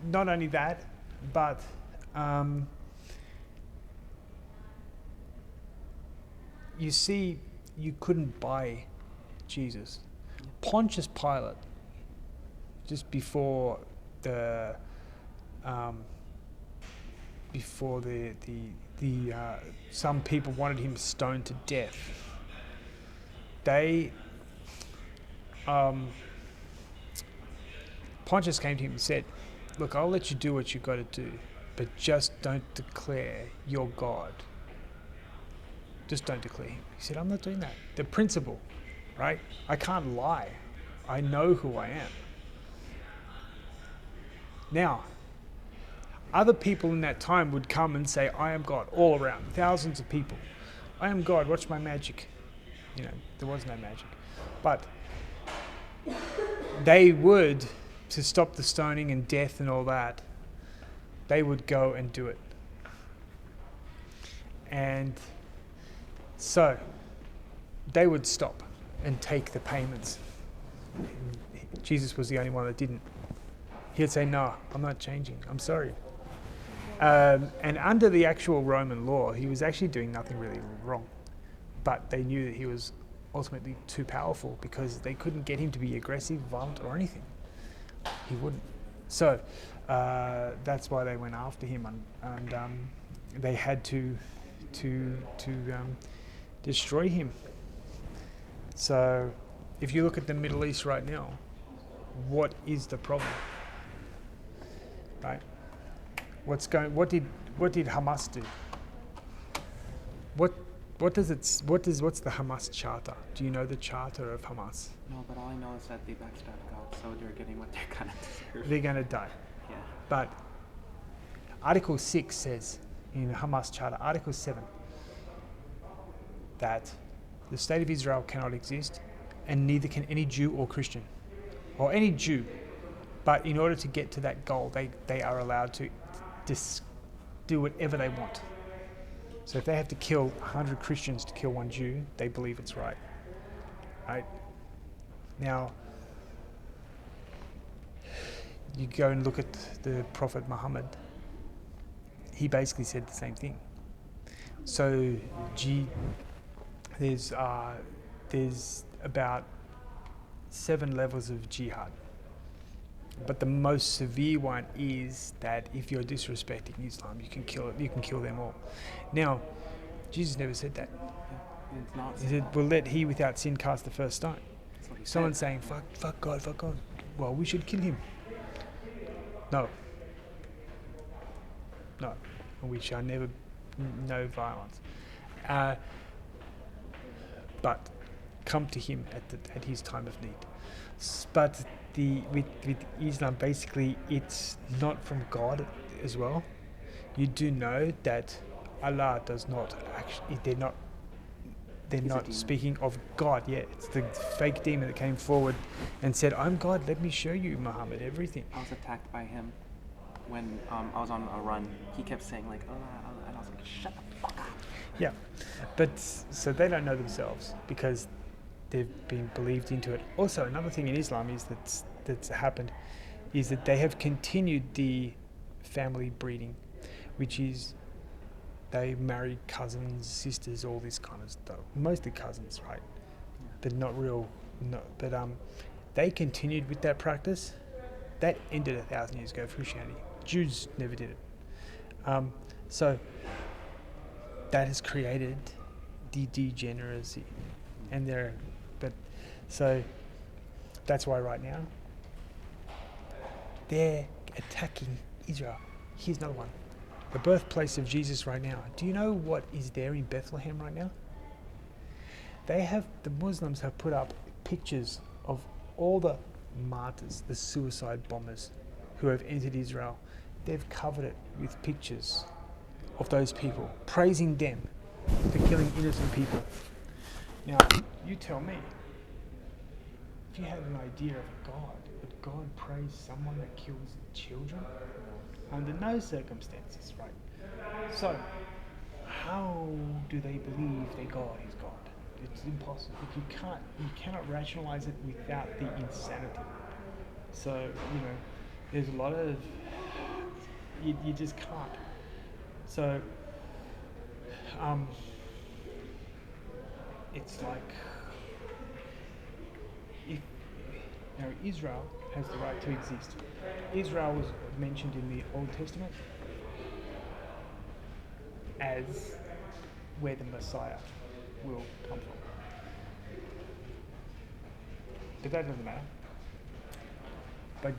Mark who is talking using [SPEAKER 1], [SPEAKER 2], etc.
[SPEAKER 1] not only that, but you see, you couldn't buy Jesus. Pontius Pilate, just before the some people wanted him stoned to death. Pontius came to him and said, "Look, I'll let you do what you've got to do, but just don't declare you're God. Just don't declare him." He said, "I'm not doing that. The principle, right? I can't lie. I know who I am." Now, other people in that time would come and say, "I am God," all around, thousands of people. "I am God, watch my magic." There was no magic. But they would, to stop the stoning and death and all that, they would go and do it. And so they would stop and take the payments. Jesus was the only one that didn't. He'd say, "No, I'm not changing. I'm sorry." And under the actual Roman law, he was actually doing nothing really wrong. But they knew that he was ultimately too powerful because they couldn't get him to be aggressive, violent, or anything. He wouldn't. So that's why they went after him, and they had to destroy him. So if you look at the Middle East right now, what is the problem? Right? What did Hamas do? What's the Hamas charter? Do you know the charter of Hamas?
[SPEAKER 2] No, but all I know is that they backstabbed God, so they're getting what they're gonna deserve.
[SPEAKER 1] They're gonna die.
[SPEAKER 2] Yeah.
[SPEAKER 1] But Article 6 says in the Hamas charter, Article 7, that the state of Israel cannot exist, and neither can any Jew or Christian, or any Jew. But in order to get to that goal, they are allowed to do whatever they want. So if they have to kill 100 Christians to kill one Jew, they believe it's right. Right? Now, you go and look at the Prophet Muhammad, he basically said the same thing. So there's about 7 levels of jihad. But the most severe one is that if you're disrespecting Islam, you can kill them all. Now, Jesus never said that.
[SPEAKER 2] It's not.
[SPEAKER 1] He said, "Well, let he without sin cast the first stone."
[SPEAKER 2] That's what he
[SPEAKER 1] Someone's
[SPEAKER 2] said.
[SPEAKER 1] saying, fuck God. Well, we should kill him. No. We shall never know violence. But come to him at his time of need. But with Islam, basically, it's not from God as well. You do know that Allah does not actually. They're not speaking of God yet. It's the fake demon that came forward and said, "I'm God. Let me show you, Muhammad, everything."
[SPEAKER 2] I was attacked by him when I was on a run. He kept saying like, "Allah," and I was like, "Shut the fuck up."
[SPEAKER 1] Yeah, but so they don't know themselves because they've been believed into it. Also, another thing in Islam is that's happened is that they have continued the family breeding, which is they marry cousins, sisters, all this kind of stuff. Mostly cousins, right? But not real. No, but they continued with that practice. That ended 1,000 years ago for Christianity. Jews never did it. So that has created the degeneracy, and so that's why right now they're attacking Israel. Here's another one. The birthplace of Jesus right now. Do you know what is there in Bethlehem right now? The Muslims have put up pictures of all the martyrs, the suicide bombers who have entered Israel. They've covered it with pictures of those people, praising them for killing innocent people. Now, you tell me, if you had an idea of a God, would God praise someone that kills children? Under no circumstances, right? So, how do they believe their God is God? It's impossible. You cannot rationalize it without the insanity. So, there's a lot of You just can't. So, it's like if Israel has the right to exist. Israel was mentioned in the Old Testament as where the Messiah will come from. But that doesn't matter. But